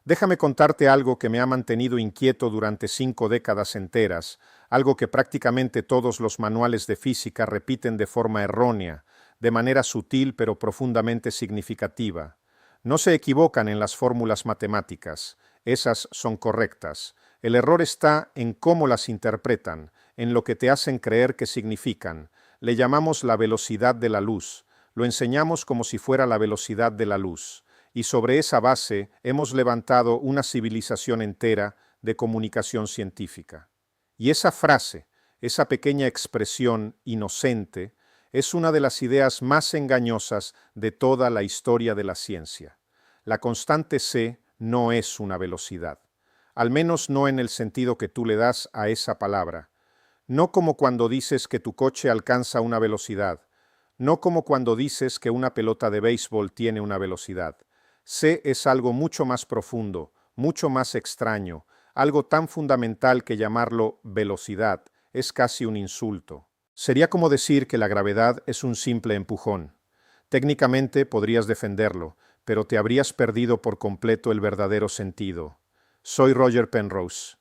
Déjame contarte algo que me ha mantenido inquieto durante 5 décadas enteras, algo que prácticamente todos los manuales de física repiten de forma errónea, de manera sutil pero profundamente significativa. No se equivocan en las fórmulas matemáticas, esas son correctas. El error está en cómo las interpretan, en lo que te hacen creer que significan. Le llamamos la velocidad de la luz, lo enseñamos como si fuera la velocidad de la luz. Y sobre esa base hemos levantado una civilización entera de comunicación científica. Y esa frase, esa pequeña expresión inocente, es una de las ideas más engañosas de toda la historia de la ciencia. La constante c no es una velocidad, al menos no en el sentido que tú le das a esa palabra. No como cuando dices que tu coche alcanza una velocidad, no como cuando dices que una pelota de béisbol tiene una velocidad. C es algo mucho más profundo, mucho más extraño, algo tan fundamental que llamarlo velocidad es casi un insulto. Sería como decir que la gravedad es un simple empujón. Técnicamente podrías defenderlo, pero te habrías perdido por completo el verdadero sentido. Soy Roger Penrose.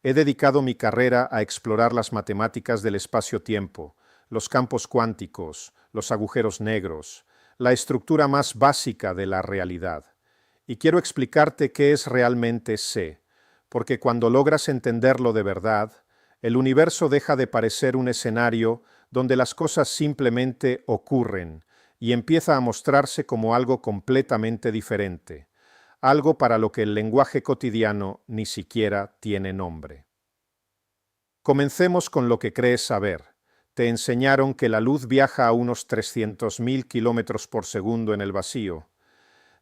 He dedicado mi carrera a explorar las matemáticas del espacio-tiempo, los campos cuánticos, los agujeros negros, la estructura más básica de la realidad. Y quiero explicarte qué es realmente C, porque cuando logras entenderlo de verdad, el universo deja de parecer un escenario donde las cosas simplemente ocurren y empieza a mostrarse como algo completamente diferente, algo para lo que el lenguaje cotidiano ni siquiera tiene nombre. Comencemos con lo que crees saber. Te enseñaron que la luz viaja a unos 300.000 kilómetros por segundo en el vacío.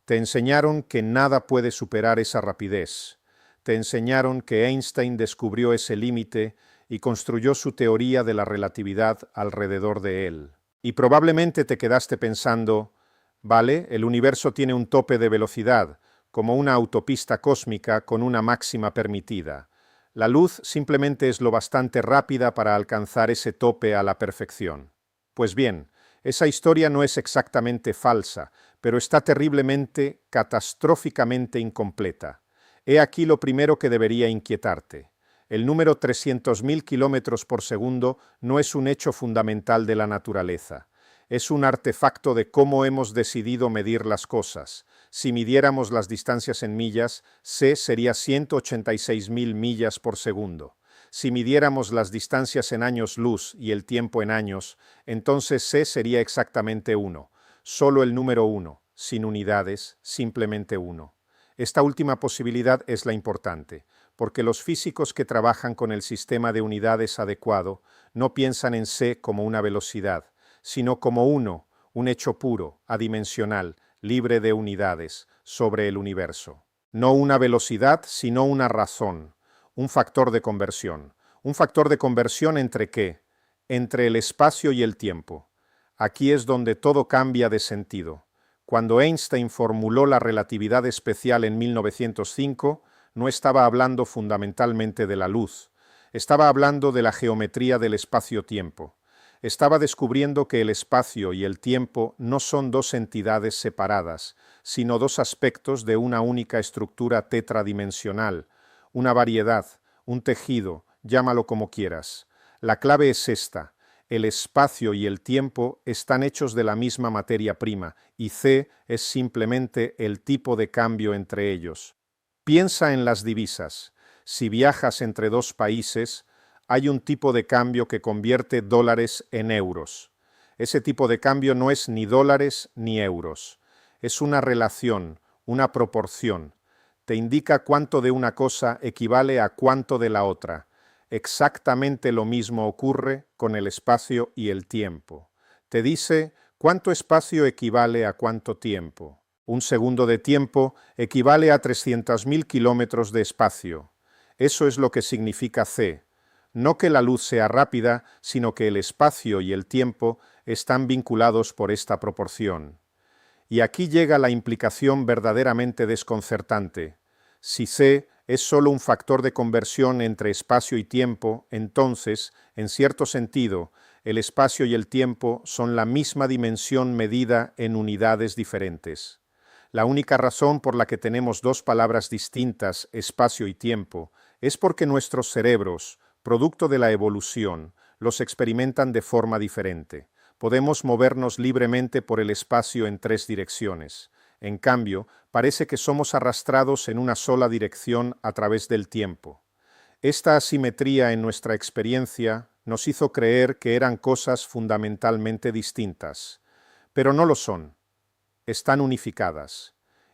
Te enseñaron que nada puede superar esa rapidez. Te enseñaron que Einstein descubrió ese límite y construyó su teoría de la relatividad alrededor de él. Y probablemente te quedaste pensando, vale, el universo tiene un tope de velocidad, como una autopista cósmica con una máxima permitida. La luz simplemente es lo bastante rápida para alcanzar ese tope a la perfección. Pues bien, esa historia no es exactamente falsa, pero está terriblemente, catastróficamente incompleta. He aquí lo primero que debería inquietarte. El número 300.000 kilómetros por segundo no es un hecho fundamental de la naturaleza. Es un artefacto de cómo hemos decidido medir las cosas. Si midiéramos las distancias en millas, c sería 186.000 millas por segundo. Si midiéramos las distancias en años luz y el tiempo en años, entonces c sería exactamente 1. Solo el número 1, sin unidades, simplemente 1. Esta última posibilidad es la importante, porque los físicos que trabajan con el sistema de unidades adecuado no piensan en c como una velocidad, sino como 1, un hecho puro, adimensional, libre de unidades, sobre el universo. No una velocidad, sino una razón, un factor de conversión. ¿Un factor de conversión entre qué? Entre el espacio y el tiempo. Aquí es donde todo cambia de sentido. Cuando Einstein formuló la relatividad especial en 1905, no estaba hablando fundamentalmente de la luz, estaba hablando de la geometría del espacio-tiempo. Estaba descubriendo que el espacio y el tiempo no son dos entidades separadas, sino dos aspectos de una única estructura tetradimensional, una variedad, un tejido, llámalo como quieras. La clave es esta: el espacio y el tiempo están hechos de la misma materia prima, y c es simplemente el tipo de cambio entre ellos. Piensa en las divisas. Si viajas entre dos países, hay un tipo de cambio que convierte dólares en euros. Ese tipo de cambio no es ni dólares ni euros. Es una relación, una proporción. Te indica cuánto de una cosa equivale a cuánto de la otra. Exactamente lo mismo ocurre con el espacio y el tiempo. Te dice cuánto espacio equivale a cuánto tiempo. Un segundo de tiempo equivale a 300.000 kilómetros de espacio. Eso es lo que significa c. No que la luz sea rápida, sino que el espacio y el tiempo están vinculados por esta proporción. Y aquí llega la implicación verdaderamente desconcertante. Si c es solo un factor de conversión entre espacio y tiempo, entonces, en cierto sentido, el espacio y el tiempo son la misma dimensión medida en unidades diferentes. La única razón por la que tenemos dos palabras distintas, espacio y tiempo, es porque nuestros cerebros, producto de la evolución, los experimentan de forma diferente. Podemos movernos libremente por el espacio en tres direcciones. En cambio, parece que somos arrastrados en una sola dirección a través del tiempo. Esta asimetría en nuestra experiencia nos hizo creer que eran cosas fundamentalmente distintas, pero no lo son. Están unificadas,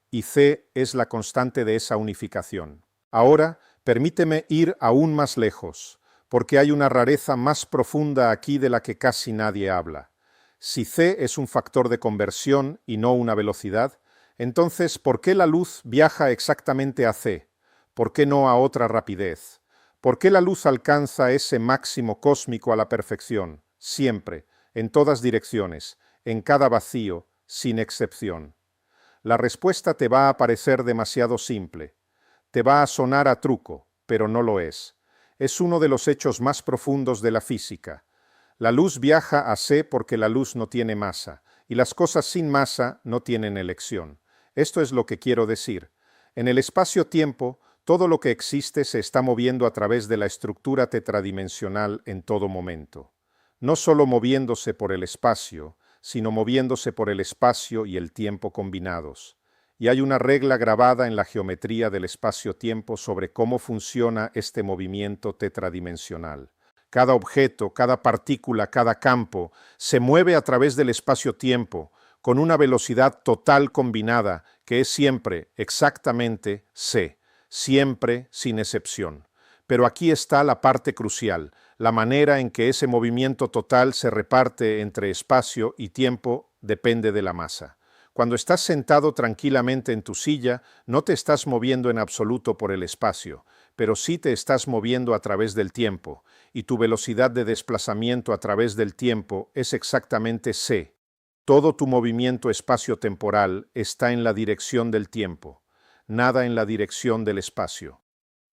y C es la constante de esa unificación. Ahora, permíteme ir aún más lejos, porque hay una rareza más profunda aquí de la que casi nadie habla. Si C es un factor de conversión y no una velocidad, entonces, ¿por qué la luz viaja exactamente a C? ¿Por qué no a otra rapidez? ¿Por qué la luz alcanza ese máximo cósmico a la perfección, siempre, en todas direcciones, en cada vacío, sin excepción? La respuesta te va a parecer demasiado simple. Te va a sonar a truco, pero no lo es. Es uno de los hechos más profundos de la física. La luz viaja a C porque la luz no tiene masa, y las cosas sin masa no tienen elección. Esto es lo que quiero decir. En el espacio-tiempo, todo lo que existe se está moviendo a través de la estructura tetradimensional en todo momento. No solo moviéndose por el espacio, sino moviéndose por el espacio y el tiempo combinados. Y hay una regla grabada en la geometría del espacio-tiempo sobre cómo funciona este movimiento tetradimensional. Cada objeto, cada partícula, cada campo se mueve a través del espacio-tiempo con una velocidad total combinada que es siempre exactamente c. Siempre sin excepción. Pero aquí está la parte crucial, la manera en que ese movimiento total se reparte entre espacio y tiempo depende de la masa. Cuando estás sentado tranquilamente en tu silla, no te estás moviendo en absoluto por el espacio, pero sí te estás moviendo a través del tiempo, y tu velocidad de desplazamiento a través del tiempo es exactamente c. Todo tu movimiento espacio-temporal está en la dirección del tiempo. Nada en la dirección del espacio.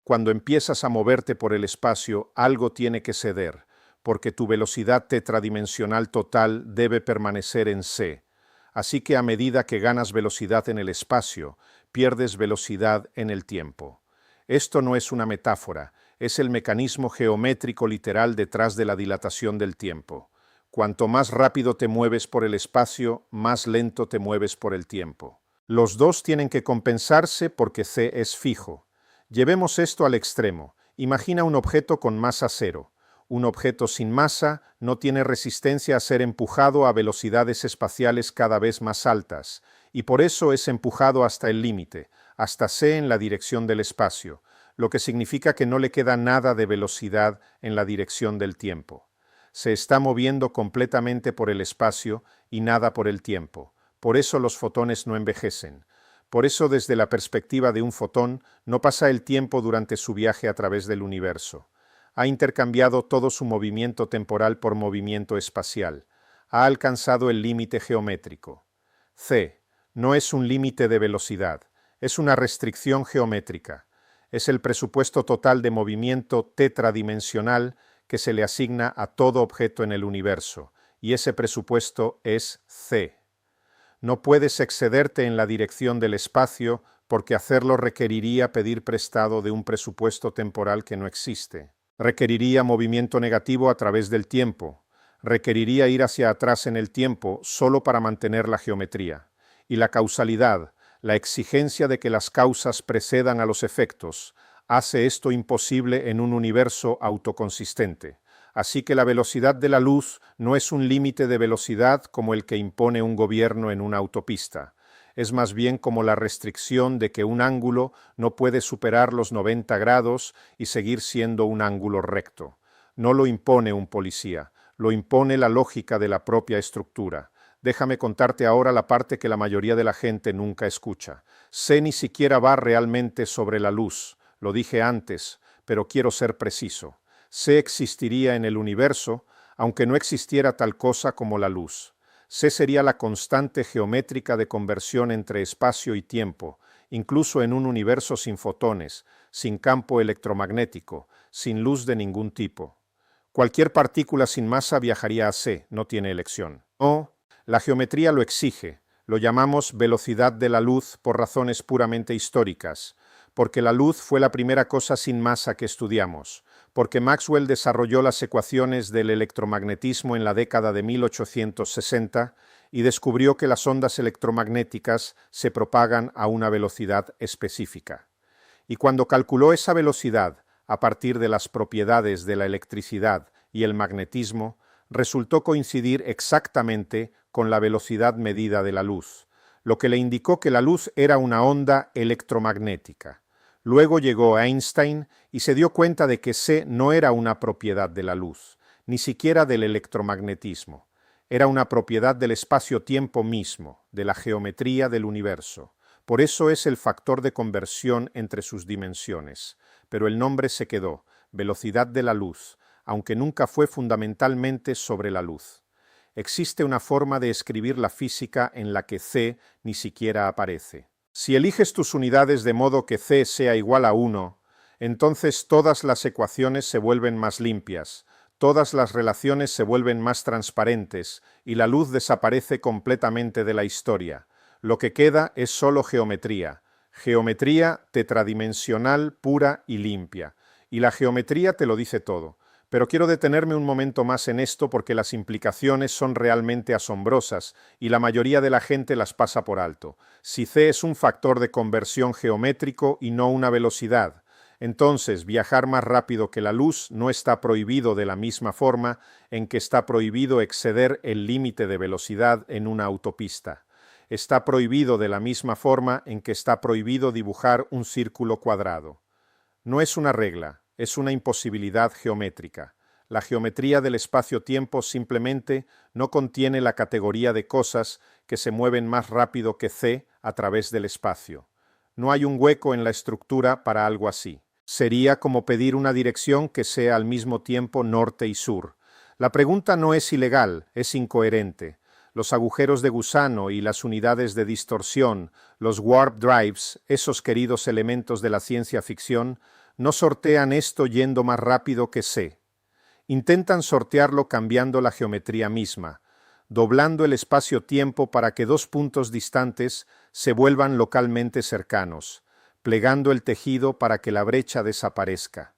Cuando empiezas a moverte por el espacio, algo tiene que ceder, porque tu velocidad tetradimensional total debe permanecer en c. Así que a medida que ganas velocidad en el espacio, pierdes velocidad en el tiempo. Esto no es una metáfora, es el mecanismo geométrico literal detrás de la dilatación del tiempo. Cuanto más rápido te mueves por el espacio, más lento te mueves por el tiempo. Los dos tienen que compensarse porque c es fijo. Llevemos esto al extremo. Imagina un objeto con masa cero. Un objeto sin masa no tiene resistencia a ser empujado a velocidades espaciales cada vez más altas, y por eso es empujado hasta el límite, hasta c en la dirección del espacio, lo que significa que no le queda nada de velocidad en la dirección del tiempo. Se está moviendo completamente por el espacio y nada por el tiempo. Por eso los fotones no envejecen. Por eso desde la perspectiva de un fotón no pasa el tiempo durante su viaje a través del universo. Ha intercambiado todo su movimiento temporal por movimiento espacial. Ha alcanzado el límite geométrico. C. No es un límite de velocidad. Es una restricción geométrica. Es el presupuesto total de movimiento tetradimensional que se le asigna a todo objeto en el universo. Y ese presupuesto es c. No puedes excederte en la dirección del espacio porque hacerlo requeriría pedir prestado de un presupuesto temporal que no existe. Requeriría movimiento negativo a través del tiempo. Requeriría ir hacia atrás en el tiempo solo para mantener la geometría. Y la causalidad, la exigencia de que las causas precedan a los efectos, hace esto imposible en un universo autoconsistente. Así que la velocidad de la luz no es un límite de velocidad como el que impone un gobierno en una autopista. Es más bien como la restricción de que un ángulo no puede superar los 90 grados y seguir siendo un ángulo recto. No lo impone un policía, lo impone la lógica de la propia estructura. Déjame contarte ahora la parte que la mayoría de la gente nunca escucha. C ni siquiera va realmente sobre la luz. Lo dije antes, pero quiero ser preciso. C existiría en el universo, aunque no existiera tal cosa como la luz. C sería la constante geométrica de conversión entre espacio y tiempo, incluso en un universo sin fotones, sin campo electromagnético, sin luz de ningún tipo. Cualquier partícula sin masa viajaría a C, no tiene elección. No, la geometría lo exige, Lo llamamos velocidad de la luz por razones puramente históricas, porque la luz fue la primera cosa sin masa que estudiamos, porque Maxwell desarrolló las ecuaciones del electromagnetismo en la década de 1860 y descubrió que las ondas electromagnéticas se propagan a una velocidad específica. Y cuando calculó esa velocidad a partir de las propiedades de la electricidad y el magnetismo, resultó coincidir exactamente con la velocidad medida de la luz, lo que le indicó que la luz era una onda electromagnética. Luego llegó Einstein y se dio cuenta de que C no era una propiedad de la luz, ni siquiera del electromagnetismo. Era una propiedad del espacio-tiempo mismo, de la geometría del universo. Por eso es el factor de conversión entre sus dimensiones. Pero el nombre se quedó, velocidad de la luz, aunque nunca fue fundamentalmente sobre la luz. Existe una forma de escribir la física en la que C ni siquiera aparece. Si eliges tus unidades de modo que C sea igual a 1, entonces todas las ecuaciones se vuelven más limpias, todas las relaciones se vuelven más transparentes y la luz desaparece completamente de la historia. Lo que queda es solo geometría, geometría tetradimensional pura y limpia. Y la geometría te lo dice todo. Pero quiero detenerme un momento más en esto porque las implicaciones son realmente asombrosas y la mayoría de la gente las pasa por alto. Si C es un factor de conversión geométrico y no una velocidad, entonces viajar más rápido que la luz no está prohibido de la misma forma en que está prohibido exceder el límite de velocidad en una autopista. Está prohibido de la misma forma en que está prohibido dibujar un círculo cuadrado. No es una regla, es una imposibilidad geométrica. La geometría del espacio-tiempo simplemente no contiene la categoría de cosas que se mueven más rápido que C a través del espacio. No hay un hueco en la estructura para algo así. Sería como pedir una dirección que sea al mismo tiempo norte y sur. La pregunta no es ilegal, es incoherente. Los agujeros de gusano y las unidades de distorsión, los warp drives, esos queridos elementos de la ciencia ficción, no sortean esto yendo más rápido que C. Intentan sortearlo cambiando la geometría misma, doblando el espacio-tiempo para que dos puntos distantes se vuelvan localmente cercanos, plegando el tejido para que la brecha desaparezca.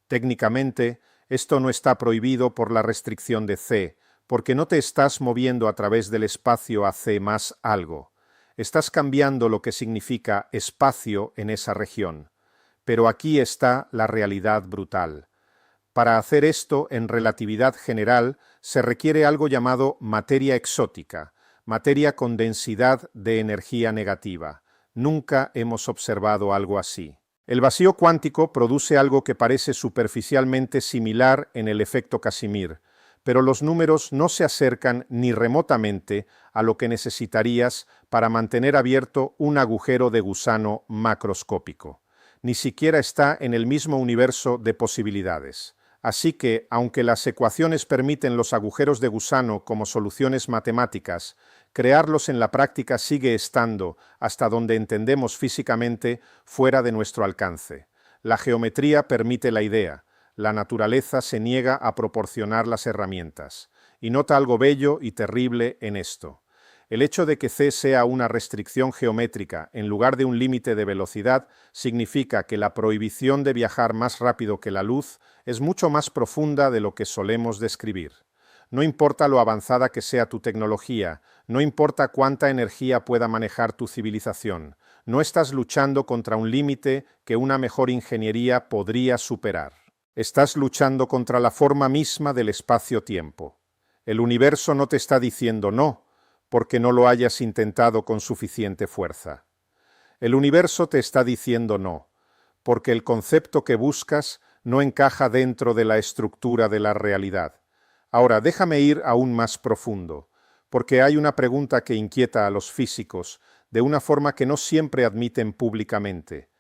Técnicamente, esto no está prohibido por la restricción de C, porque no te estás moviendo a través del espacio a C más algo. Estás cambiando lo que significa espacio en esa región. Pero aquí está la realidad brutal. Para hacer esto en relatividad general se requiere algo llamado materia exótica, materia con densidad de energía negativa. Nunca hemos observado algo así. El vacío cuántico produce algo que parece superficialmente similar en el efecto Casimir, pero los números no se acercan ni remotamente a lo que necesitarías para mantener abierto un agujero de gusano macroscópico. Ni siquiera está en el mismo universo de posibilidades. Así que, aunque las ecuaciones permiten los agujeros de gusano como soluciones matemáticas, crearlos en la práctica sigue estando, hasta donde entendemos físicamente, fuera de nuestro alcance. La geometría permite la idea, la naturaleza se niega a proporcionar las herramientas. Y nota algo bello y terrible en esto. El hecho de que C sea una restricción geométrica en lugar de un límite de velocidad significa que la prohibición de viajar más rápido que la luz es mucho más profunda de lo que solemos describir. No importa lo avanzada que sea tu tecnología, no importa cuánta energía pueda manejar tu civilización, no estás luchando contra un límite que una mejor ingeniería podría superar. Estás luchando contra la forma misma del espacio-tiempo. El universo no te está diciendo no, porque no lo hayas intentado con suficiente fuerza. El universo te está diciendo no, porque el concepto que buscas no encaja dentro de la estructura de la realidad. Ahora, déjame ir aún más profundo, porque hay una pregunta que inquieta a los físicos de una forma que no siempre admiten públicamente.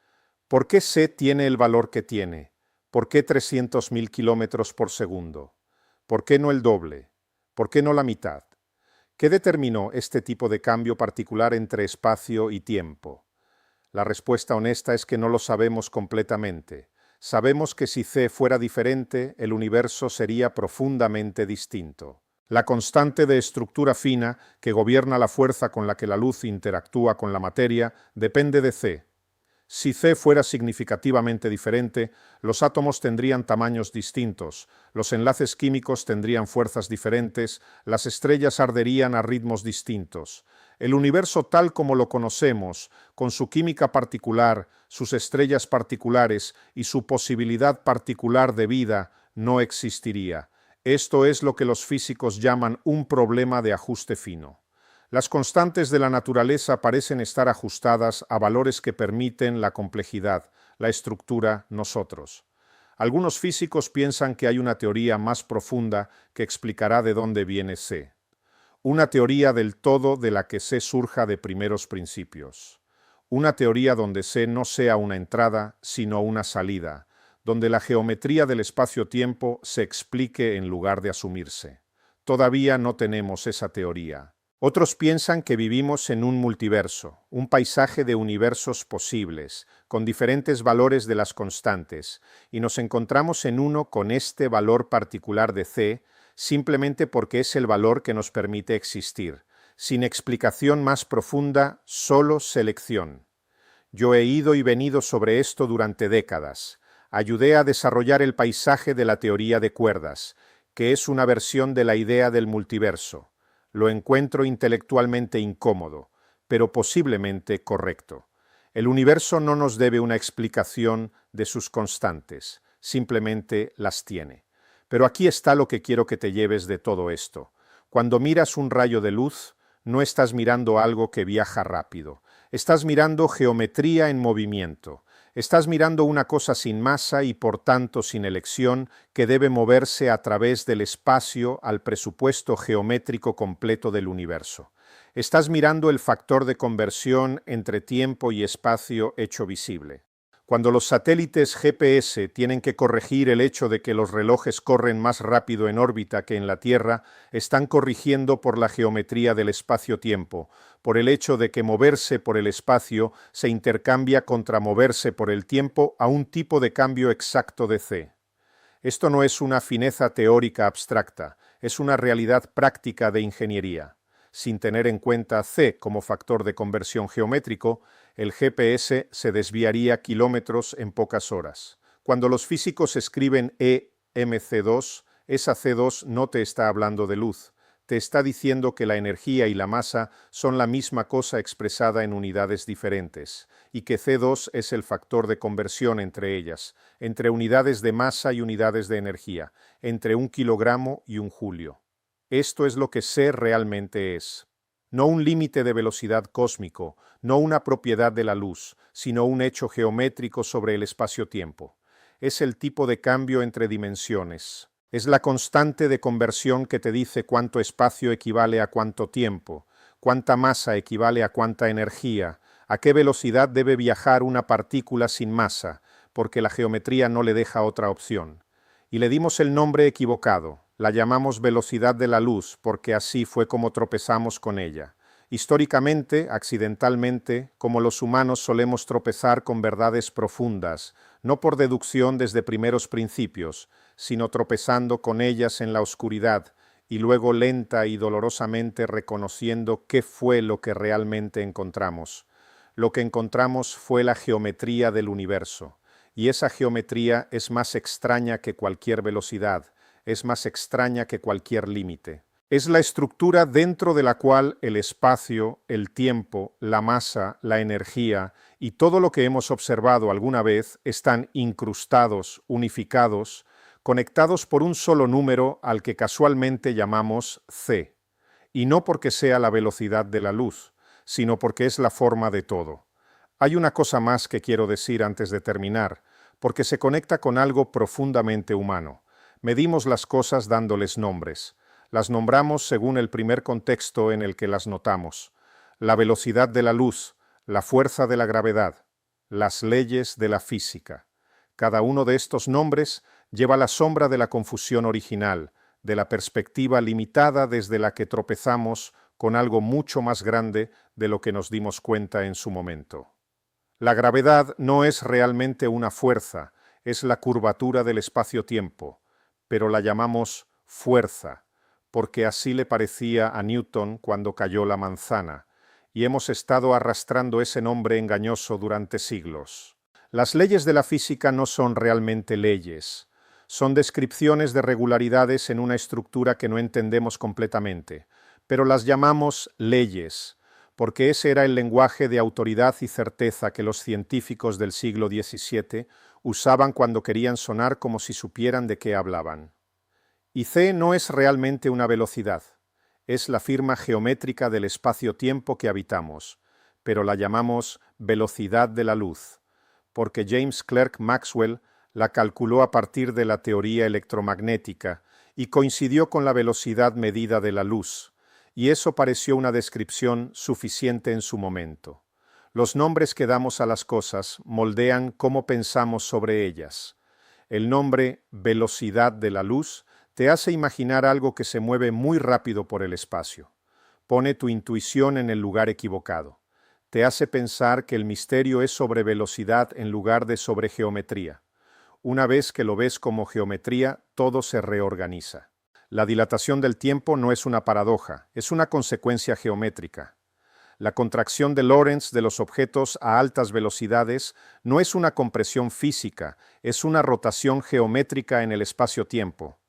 ¿Por qué C tiene el valor que tiene? ¿Por qué 300.000 kilómetros por segundo? ¿Por qué no el doble? ¿Por qué no la mitad? ¿Qué determinó este tipo de cambio particular entre espacio y tiempo? La respuesta honesta es que no lo sabemos completamente. Sabemos que si C fuera diferente, el universo sería profundamente distinto. La constante de estructura fina que gobierna la fuerza con la que la luz interactúa con la materia depende de C. Si C fuera significativamente diferente, los átomos tendrían tamaños distintos, los enlaces químicos tendrían fuerzas diferentes, las estrellas arderían a ritmos distintos. El universo tal como lo conocemos, con su química particular, sus estrellas particulares y su posibilidad particular de vida, no existiría. Esto es lo que los físicos llaman un problema de ajuste fino. Las constantes de la naturaleza parecen estar ajustadas a valores que permiten la complejidad, la estructura, nosotros. Algunos físicos piensan que hay una teoría más profunda que explicará de dónde viene C. Una teoría del todo de la que C surja de primeros principios. Una teoría donde C no sea una entrada, sino una salida, donde la geometría del espacio-tiempo se explique en lugar de asumirse. Todavía no tenemos esa teoría. Otros piensan que vivimos en un multiverso, un paisaje de universos posibles, con diferentes valores de las constantes, y nos encontramos en uno con este valor particular de C, simplemente porque es el valor que nos permite existir, sin explicación más profunda, solo selección. Yo he ido y venido sobre esto durante décadas. Ayudé a desarrollar el paisaje de la teoría de cuerdas, que es una versión de la idea del multiverso. Lo encuentro intelectualmente incómodo, pero posiblemente correcto. El universo no nos debe una explicación de sus constantes, simplemente las tiene. Pero aquí está lo que quiero que te lleves de todo esto. Cuando miras un rayo de luz, no estás mirando algo que viaja rápido. Estás mirando geometría en movimiento. Estás mirando una cosa sin masa y por tanto sin elección que debe moverse a través del espacio al presupuesto geométrico completo del universo. Estás mirando el factor de conversión entre tiempo y espacio hecho visible. Cuando los satélites GPS tienen que corregir el hecho de que los relojes corren más rápido en órbita que en la Tierra, están corrigiendo por la geometría del espacio-tiempo, por el hecho de que moverse por el espacio se intercambia contra moverse por el tiempo a un tipo de cambio exacto de C. Esto no es una fineza teórica abstracta, es una realidad práctica de ingeniería. Sin tener en cuenta C como factor de conversión geométrico, el GPS se desviaría kilómetros en pocas horas. Cuando los físicos escriben EmC2, esa C2 no te está hablando de luz, te está diciendo que la energía y la masa son la misma cosa expresada en unidades diferentes, y que C2 es el factor de conversión entre ellas, entre unidades de masa y unidades de energía, entre 1 kilogramo y 1 julio. Esto es lo que C realmente es. No un límite de velocidad cósmico, no una propiedad de la luz, sino un hecho geométrico sobre el espacio-tiempo. Es el tipo de cambio entre dimensiones. Es la constante de conversión que te dice cuánto espacio equivale a cuánto tiempo, cuánta masa equivale a cuánta energía, a qué velocidad debe viajar una partícula sin masa, porque la geometría no le deja otra opción. Y le dimos el nombre equivocado. La llamamos velocidad de la luz porque así fue como tropezamos con ella. Históricamente, accidentalmente, como los humanos solemos tropezar con verdades profundas, no por deducción desde primeros principios, sino tropezando con ellas en la oscuridad y luego lenta y dolorosamente reconociendo qué fue lo que realmente encontramos. Lo que encontramos fue la geometría del universo, y esa geometría es más extraña que cualquier velocidad, es más extraña que cualquier límite. Es la estructura dentro de la cual el espacio, el tiempo, la masa, la energía y todo lo que hemos observado alguna vez están incrustados, unificados, conectados por un solo número al que casualmente llamamos C. Y no porque sea la velocidad de la luz, sino porque es la forma de todo. Hay una cosa más que quiero decir antes de terminar, porque se conecta con algo profundamente humano. Medimos las cosas dándoles nombres. Las nombramos según el primer contexto en el que las notamos. La velocidad de la luz, la fuerza de la gravedad, las leyes de la física. Cada uno de estos nombres lleva la sombra de la confusión original, de la perspectiva limitada desde la que tropezamos con algo mucho más grande de lo que nos dimos cuenta en su momento. La gravedad no es realmente una fuerza, es la curvatura del espacio-tiempo, pero la llamamos fuerza, porque así le parecía a Newton cuando cayó la manzana, y hemos estado arrastrando ese nombre engañoso durante siglos. Las leyes de la física no son realmente leyes, son descripciones de regularidades en una estructura que no entendemos completamente, pero las llamamos leyes, porque ese era el lenguaje de autoridad y certeza que los científicos del siglo XVII usaban cuando querían sonar como si supieran de qué hablaban. Y c no es realmente una velocidad, es la firma geométrica del espacio-tiempo que habitamos, pero la llamamos velocidad de la luz, porque James Clerk Maxwell la calculó a partir de la teoría electromagnética y coincidió con la velocidad medida de la luz, y eso pareció una descripción suficiente en su momento. Los nombres que damos a las cosas moldean cómo pensamos sobre ellas. El nombre velocidad de la luz te hace imaginar algo que se mueve muy rápido por el espacio. Pone tu intuición en el lugar equivocado. Te hace pensar que el misterio es sobre velocidad en lugar de sobre geometría. Una vez que lo ves como geometría, todo se reorganiza. La dilatación del tiempo no es una paradoja, es una consecuencia geométrica. La contracción de Lorentz de los objetos a altas velocidades no es una compresión física, es una rotación geométrica en el espacio-tiempo.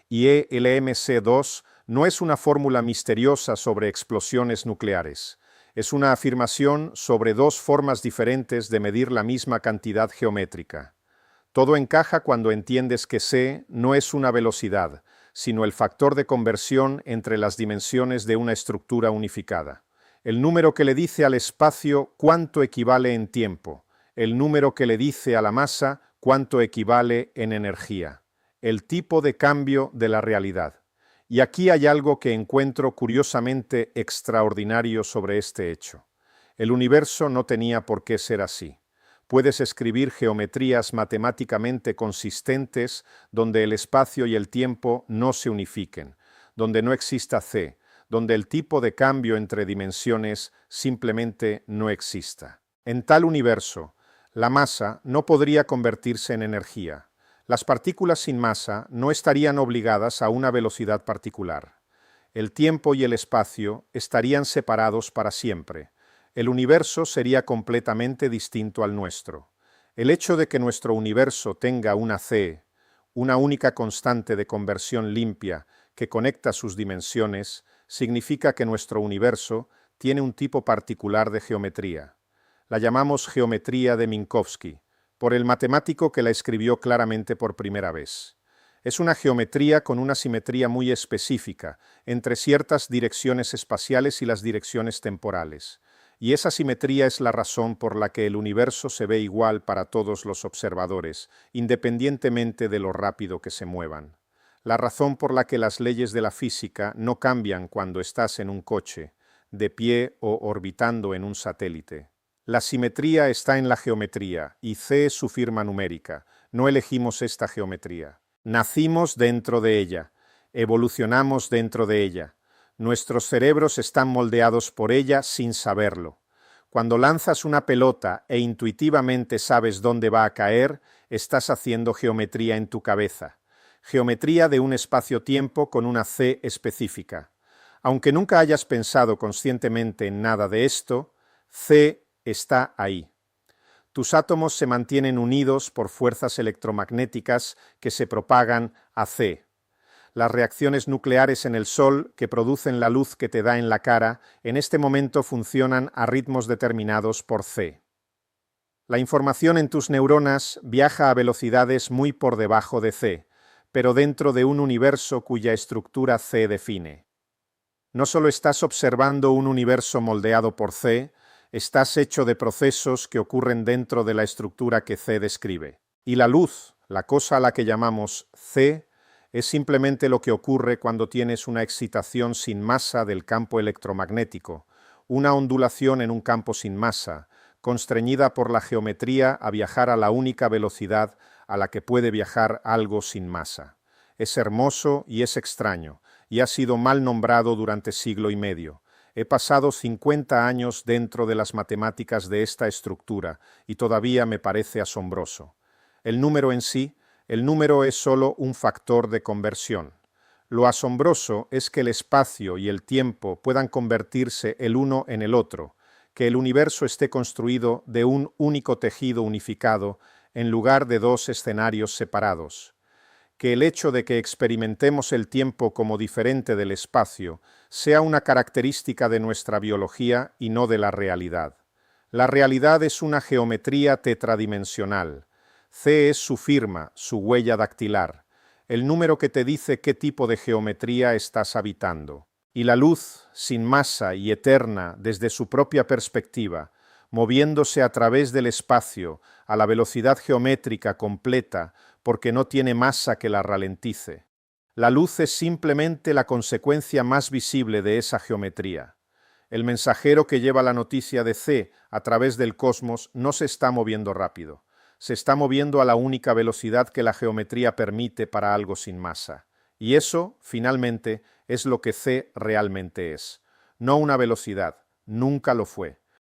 Y ELMC2 no es una fórmula misteriosa sobre explosiones nucleares. Es una afirmación sobre dos formas diferentes de medir la misma cantidad geométrica. Todo encaja cuando entiendes que c no es una velocidad, sino el factor de conversión entre las dimensiones de una estructura unificada. El número que le dice al espacio cuánto equivale en tiempo, el número que le dice a la masa cuánto equivale en energía. El tipo de cambio de la realidad. Y aquí hay algo que encuentro curiosamente extraordinario sobre este hecho. El universo no tenía por qué ser así. Puedes escribir geometrías matemáticamente consistentes donde el espacio y el tiempo no se unifiquen, donde no exista c, donde el tipo de cambio entre dimensiones simplemente no exista. En tal universo, la masa no podría convertirse en energía. Las partículas sin masa no estarían obligadas a una velocidad particular. El tiempo y el espacio estarían separados para siempre. El universo sería completamente distinto al nuestro. El hecho de que nuestro universo tenga una c, una única constante de conversión limpia que conecta sus dimensiones, significa que nuestro universo tiene un tipo particular de geometría. La llamamos geometría de Minkowski, por el matemático que la escribió claramente por primera vez. Es una geometría con una simetría muy específica entre ciertas direcciones espaciales y las direcciones temporales. Y esa simetría es la razón por la que el universo se ve igual para todos los observadores, independientemente de lo rápido que se muevan. La razón por la que las leyes de la física no cambian cuando estás en un coche, de pie o orbitando en un satélite. La simetría está en la geometría, y c es su firma numérica. No elegimos esta geometría. Nacimos dentro de ella, evolucionamos dentro de ella. Nuestros cerebros están moldeados por ella sin saberlo. Cuando lanzas una pelota e intuitivamente sabes dónde va a caer, estás haciendo geometría en tu cabeza. Geometría de un espacio-tiempo con una c específica. Aunque nunca hayas pensado conscientemente en nada de esto, c está ahí. Tus átomos se mantienen unidos por fuerzas electromagnéticas que se propagan a c. Las reacciones nucleares en el Sol, que producen la luz que te da en la cara, en este momento funcionan a ritmos determinados por c. La información en tus neuronas viaja a velocidades muy por debajo de c, pero dentro de un universo cuya estructura c define. No solo estás observando un universo moldeado por c, estás hecho de procesos que ocurren dentro de la estructura que c describe. Y la luz, la cosa a la que llamamos c, es simplemente lo que ocurre cuando tienes una excitación sin masa del campo electromagnético, una ondulación en un campo sin masa, constreñida por la geometría a viajar a la única velocidad a la que puede viajar algo sin masa. Es hermoso y es extraño, y ha sido mal nombrado durante siglo y medio. He pasado 50 años dentro de las matemáticas de esta estructura, y todavía me parece asombroso. El número en sí, el número es solo un factor de conversión. Lo asombroso es que el espacio y el tiempo puedan convertirse el uno en el otro, que el universo esté construido de un único tejido unificado en lugar de dos escenarios separados, que el hecho de que experimentemos el tiempo como diferente del espacio sea una característica de nuestra biología y no de la realidad. La realidad es una geometría tetradimensional. C es su firma, su huella dactilar, el número que te dice qué tipo de geometría estás habitando. Y la luz, sin masa y eterna desde su propia perspectiva, moviéndose a través del espacio a la velocidad geométrica completa porque no tiene masa que la ralentice. La luz es simplemente la consecuencia más visible de esa geometría. El mensajero que lleva la noticia de C a través del cosmos no se está moviendo rápido. Se está moviendo a la única velocidad que la geometría permite para algo sin masa. Y eso, finalmente, es lo que C realmente es. No una velocidad, nunca lo fue.